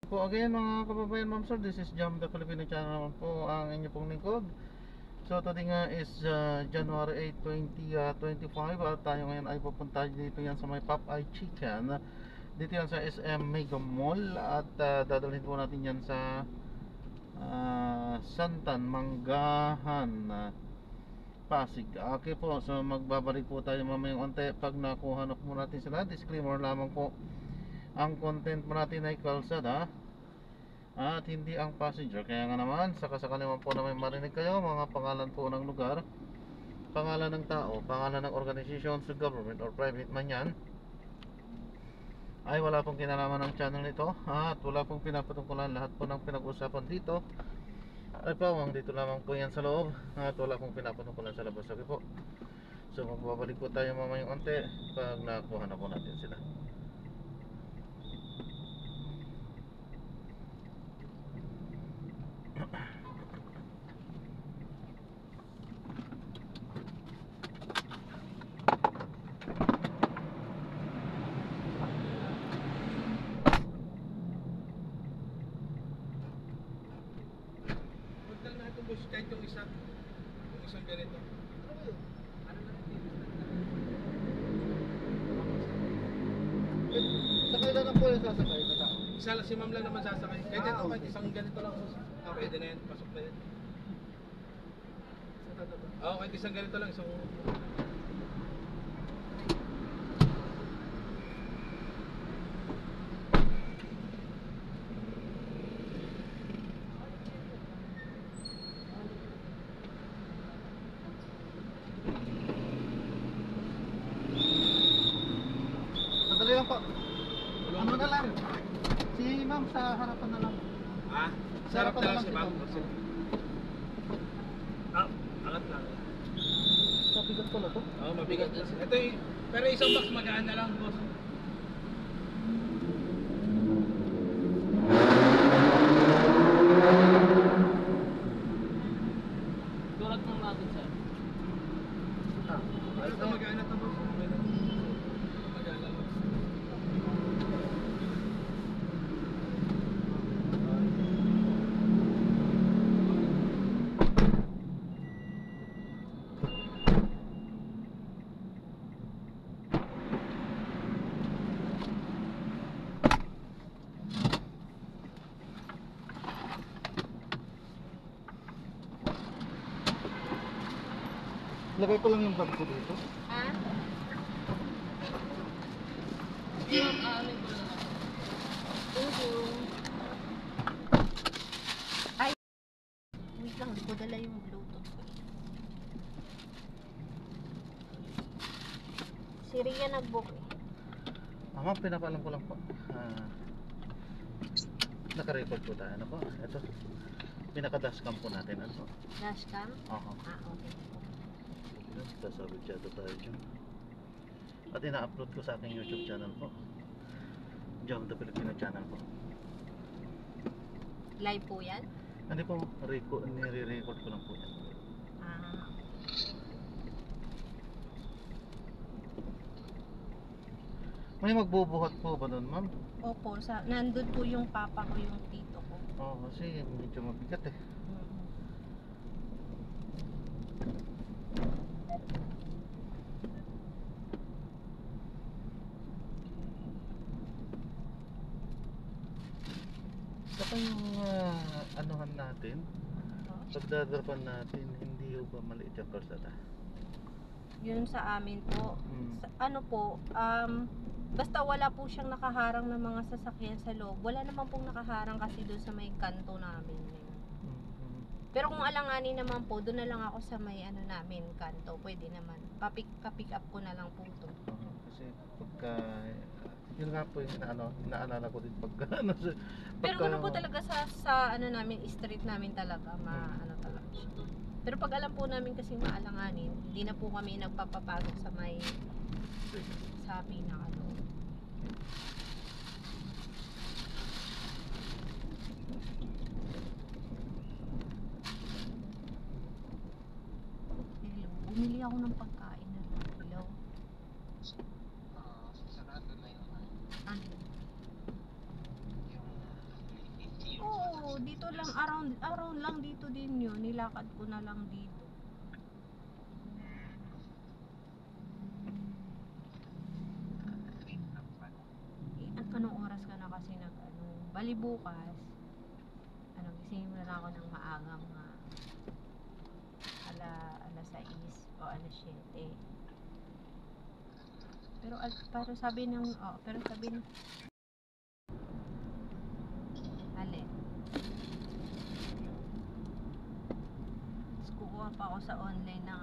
Po again mga kababayan, ma'am sir, this is Jam the Filipino channel po, ang inyo pong lingkod. So today nga is January 8, 2025 at tayo ngayon ay pupunta dito yan sa may Popeye Chicken. Dito yan sa SM Mega Mall at dadalhin po natin yan sa Santan, Manggahan, Pasig. Okay po, so magbabalik po tayo mamayang onte pag nakuha na po natin sila. Disclaimer lamang po, ang content po natin ay kalsada at hindi ang passenger. Kaya nga naman, sakasakali naman po na may marinig kayo mga pangalan po ng lugar, pangalan ng tao, pangalan ng organization sa government or private man yan, ay wala pong kinalaman ng channel nito at wala pong pinapatungkulan. Lahat po ng pinag-usapan dito ay pawang dito lamang po yan sa loob at wala pong pinapatungkulan sa labas. Okay po, so magbabalik po tayo mamayang onte pag nakuha na po natin sila. Puntal natin boss, kahit yung isang ganito. Sakay lang po yung sasakay na tao. Isa lang, si ma'am lang naman sasakay. Kahit ito, kahit isang ganito lang boss. Pwede na yan, pasok na yan. Oo, kahit isang ganito lang, isang... Madali lang po. Ano na lang? Si ma'am sa harapan na lang. Ah, sarap na lang si ma'am. Ah, angat lang. Mabigat ko na to. Oo, mabigat na siya. Ito yung... Pero isang box magaan na lang boss. Durat ng natin sir. Ito magaan na ito boss. Magaan lang boss. Lagay ko lang yung bag ko dito. Ah? Yung ano ko lang ako. Ay! Wait lang, hindi ko dala yung Bluetooth ko. Si Ria nag-book eh. Ma'am, pinapaalam ko lang po. Naka-record po tayo. Ano po? Ito. Pinaka-dashcam po natin. Ano po? Dashcam? Aha. Ah, okay. Sasabidyado tayo dyan. At ina-upload ko sa aking YouTube channel po. Jam the Filipino channel po. Live po yan? Hindi po, nire-record ko lang po yan. Ah. May magbubuhat po ba doon, ma'am? Opo, nandun po yung papa ko, yung tito ko. Oo, kasi medyo mabigat eh. Saka yung anuhan natin, pagdadrapan natin, hindi ba maliit yung kalsada? Yun sa amin po. Hmm. Ano po, basta wala po siyang nakaharang ng mga sasakyan sa loob. Wala naman pong nakaharang kasi doon sa may kanto namin. Pero kung alanganin naman po, doon na lang ako sa may ano namin, kanto. Pwede naman. Papick up ko na lang po to. Kasi pagka, yun nga po yung inaalala ko din pagka Pero ano po talaga sa ano namin, street namin talaga, ano talaga siya. Pero pag alam po namin kasi maalanganin, hindi na po kami nagpapapagod sa may sa pinaka ano. Bumili ako ng pagkain na ilaw. Sarado na yun. Ano? Yung dito lang, around lang dito din yun. Nilakad ko na lang dito. At anong oras ka na kasi bali bukas, gisingin mo na lang ako ng maagang alas 6 o alas 7. Pero sabi ng, alin? Tapos kukuha pa ako sa online ng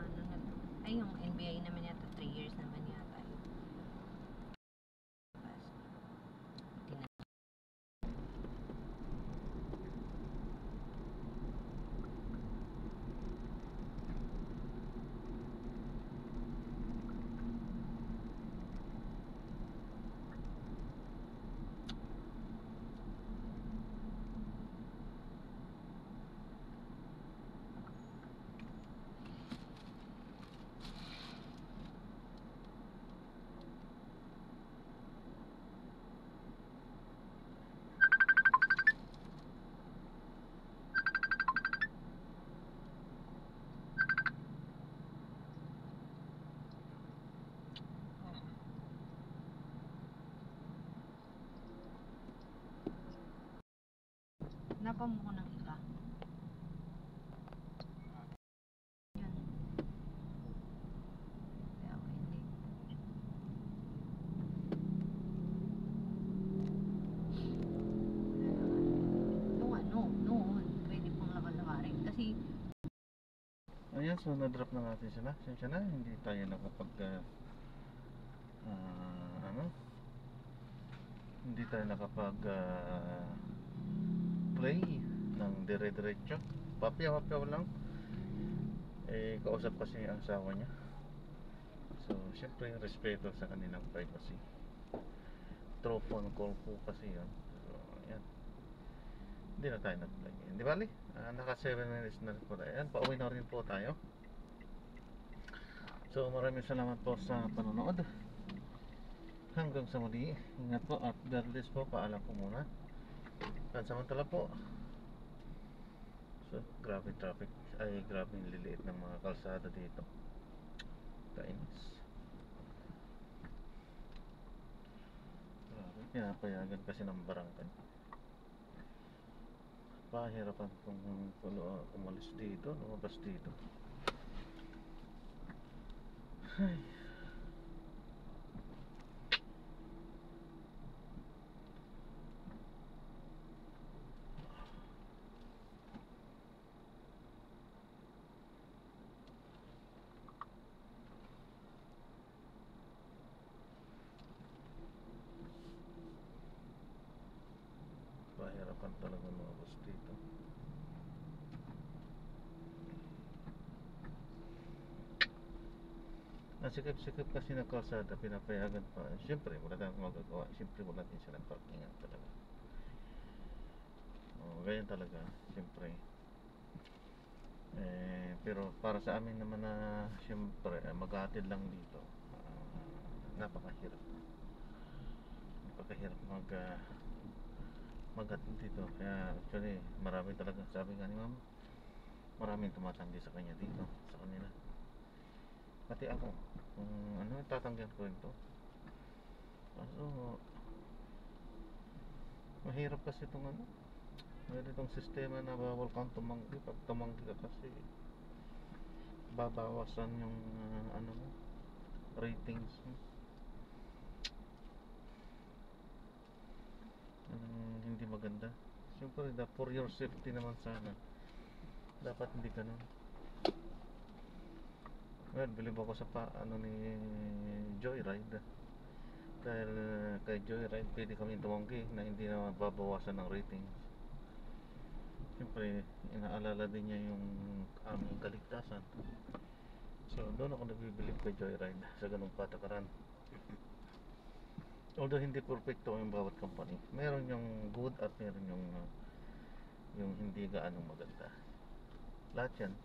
ay yung NBI naman yata 3 years naman yata yun. Hanapan mo ko ng iba. Yun. Kaya ako hindi. Noon, pwede pang lakad-lakarin. Kasi, Ayan, so na-drop na natin sila. Sensya na, hindi tayo nakapag hindi tayo nakapag play ng dire-diretso. Papyaw-papyaw lang. Kausap kasi ang asawa niya. So, syempre respeto sa kanilang privacy. Through phone call po kasi yun. So, ayan. Hindi na tayo nag-play. Di bali? Naka 7 minutes na rin po tayo. Ayan, pauwi na rin po tayo. So, maraming salamat po sa panonood. Hanggang sa muli. Ingat po at God bless po. Paalam po muna. Pansamantala po. So, grabe traffic. Ay, grabe yung liliit ng mga kalsada dito. Kainis. Grabe. Pinapayagan kasi ng barangay. Pahirapan kung umalis dito, lumabas dito. Ay. Pahirapan talaga lumabas dito. Ang sikip-sikip kasi ng kalsada, pinapayagan pa. Siyempre, wala tayong magagawa. Siyempre, wala din silang parkingan talaga. Ganyan talaga, siyempre. Pero para sa amin naman na, siyempre, maghahatid lang dito. Napakahirap. Napakahirap maghatid dito. Kaya, actually, marami talaga, sabi nga ni ma'am, maraming tumatanggi sa kanya dito, sa kanila. Pati ako, kung tatanggihan ko rin to. Kaso, mahirap kasi itong meron itong sistema na bawal kang tumanggi. Pag tumanggi ka kasi, babawasan yung mo, ratings mo. Hindi maganda. Siyempre, for your safety naman sana. Dapat hindi ganun. Well, bilib ako sa ni Joyride. Dahil kay Joyride pwede kami tumanggi na hindi na babawasan ng ratings. Siyempre, inaalala din niya yung aming kaligtasan. So, doon ako nagbibilib kay Joyride sa ganung patakaran. Although hindi perfecto yung bawat company, meron yung good at meron yung hindi gaano maganda. Lahat yan,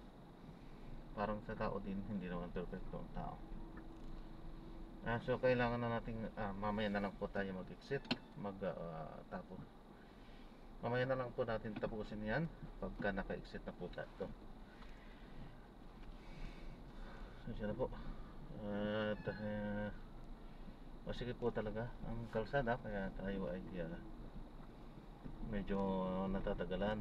parang sa tao din, hindi naman perfecto ang tao. So kailangan na nating mamaya na lang po tayo mag-exit, tapos Mamaya na lang po natin tapusin yan pagka naka-exit na po tayo. So siya na po. At masikip po talaga ang kalsada, kaya tayo ay medyo natatagalan.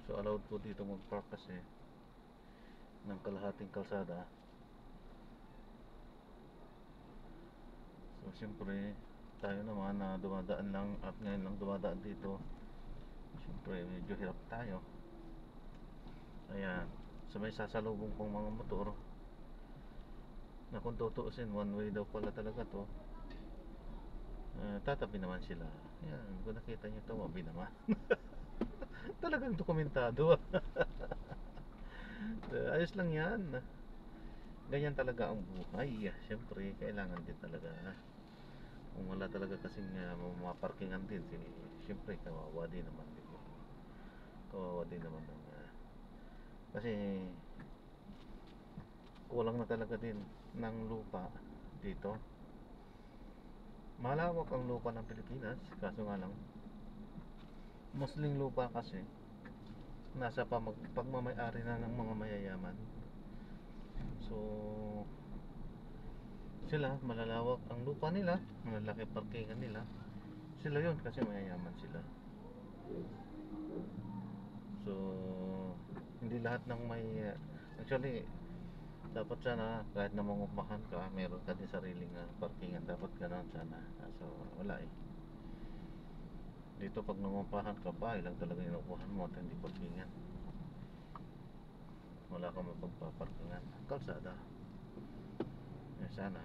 So allowed po dito mag-park kasi ng kalahating kalsada. So siyempre tayo naman na dumadaan lang at ngayon lang dumadaan dito, siyempre medyo hirap tayo. Ayan, so may sasalubong pong mga motor na kung tutuusin one way daw pala talaga to. Tatabi naman sila. Ayan, kung nakita nyo ito, mabi naman. Talagang dokumentado. Ayos lang yan. Ganyan talaga ang buhay. Siyempre kailangan din talaga. Kung wala talaga kasing maparkingan din, siyempre kawawa din naman din. Kawawa din naman kasi kulang na talaga din ng lupa dito. Malawak ang lupa ng Pilipinas, kaso nga lang musling lupa kasi nasa pagmamay-ari na ng mga mayayaman. So sila, malalawak ang lupa nila, malalaki parkingan nila, sila yun kasi mayayaman sila. So hindi lahat ng may actually dapat sana kahit na mangupahan ka, meron ka din sariling parkingan, dapat gano'n sana. So wala eh. Dito pag nangupahan ka, bahay lang talaga yung upuhan mo at hindi parkingan. Wala kang mapagpaparkingan kalsada. Sana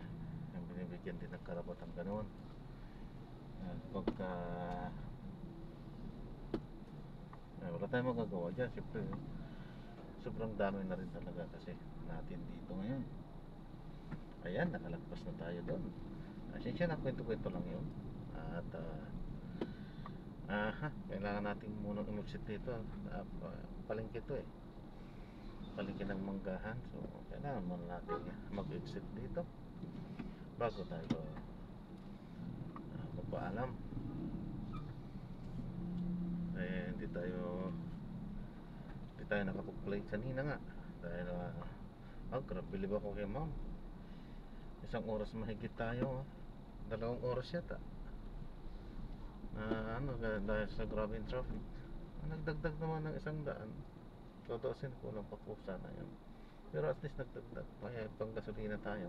yung binibigyan din ng karapatan gano'n. Pagka wala tayong magagawa dyan, siyempre sobrang dami na rin talaga kasi natin dito ngayon. Ayan, nakalagpas na tayo doon. Asensya na, kwento-kwento lang yun. At kailangan natin munang umexit dito. Palengke to eh, palengke ng manggahan. So kailangan muna natin mag-exit dito bago tayo magpaalam. Hindi tayo nakapag-play kanina nga dahil grabe bilib ako kay ma'am. 1 oras mahigit tayo, 2 oras yata dahil sa grabe yung traffic. Nagdagdag naman ng 100. Tutuusin ko lang pa po sana yun, pero at least nagdagdag pang gasolina tayo.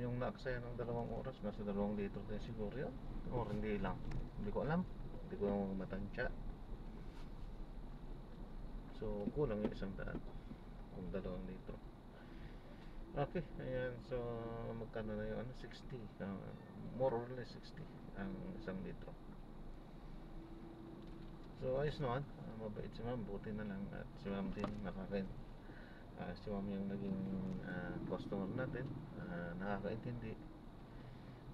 Yung naaksaya ng 2 oras, nasa 2 litro din siguro yun, o hindi lang, hindi ko alam, hindi ko matansya. So kulang yung 100 kung 2 litro. Okay, ayan. So magkano na yung 60, more or less 60 ang 1 litro. So ayos naman, mabait si ma'am, buti na lang. At si ma'am din si ma'am yung naging customer natin, nakakaintindi,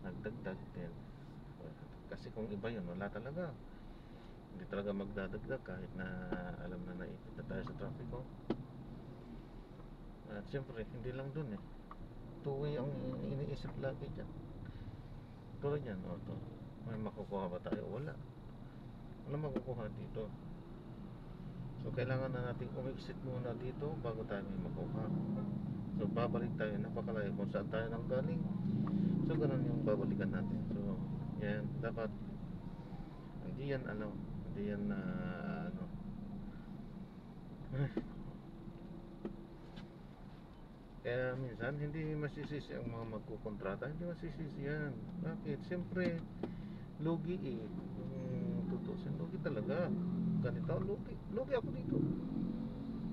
nagdagdag din. Kasi kung iba yun, wala talaga, hindi talaga magdadagdag kahit na alam na naipit na tayo sa traffic. At siyempre hindi lang dun eh, two-way ang iniisip lagi dyan. Tulad yan, to, may makukuha ba tayo? Wala makukuha dito. So kailangan na natin umexit muna dito bago tayo may makuha. So babalik tayo, napakalayo kung saan tayo nang galing. So ganun yung babalikan natin. So yan, dapat hindi yan hindi yan kaya minsan hindi masisisi ang mga magkukontrata, hindi masisisi yan. Bakit? Siyempre lugi eh, tutusin, lugi talaga. Ganito, lugi ako dito,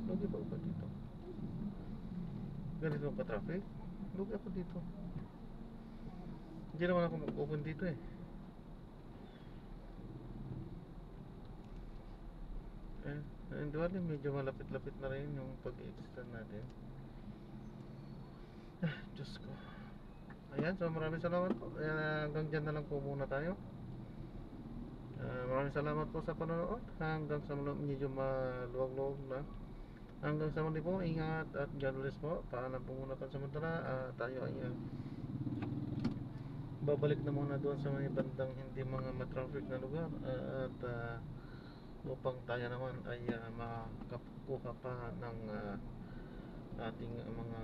lugi pa ako dito. Ganito ka traffic, lugi ako dito. Hindi naman ako mag-open dito eh. Hindi, medyo malapit-lapit na rin yung pag-extend natin. Diyos ko. Ayan, so maraming salamat po. Hanggang dyan na lang po muna tayo. Maraming salamat po sa panonood. Hanggang sa medyo maluwag-luwag na. Hanggang sa muli po, ingat at God bless po. Paalam po muna pansamantala. Tayo ay babalik na muna doon sa may bandang hindi mga matraffic na lugar at upang tayo naman ay makakuha pa ng ating mga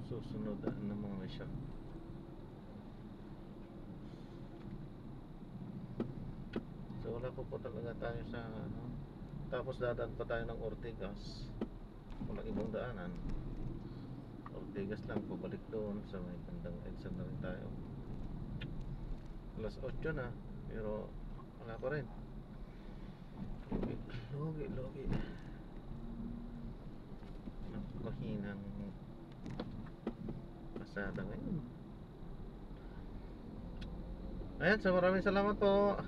susunod na mga misyon. So wala po talaga tayo sa tapos dadaan pa tayo ng Ortigas, walang ibang daanan. Ortigas lang, pabalik doon sa may bandang EDSA na rin tayo. Alas 8 na pero wala pa rin. Logi mahinang pasada ngayon. Ayan, so maraming salamat po.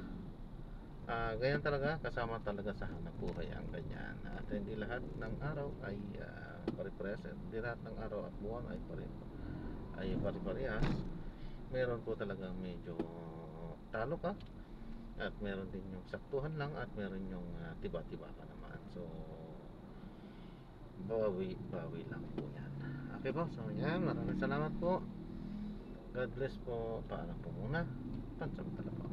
Ganyan talaga, kasama talaga sa hanap buhay ang ganyan. At hindi lahat ng araw ay pare-parehas. Hindi lahat ng araw at buwan ay pare-parehas. Meron po talaga medyo talo ka. At meron din yung saktuhan lang. At meron yung tiba-tiba ka naman. So bawi lang po yan. Okay po, so yan, maraming salamat po. God bless po. Paalam po muna. Pansamantala po.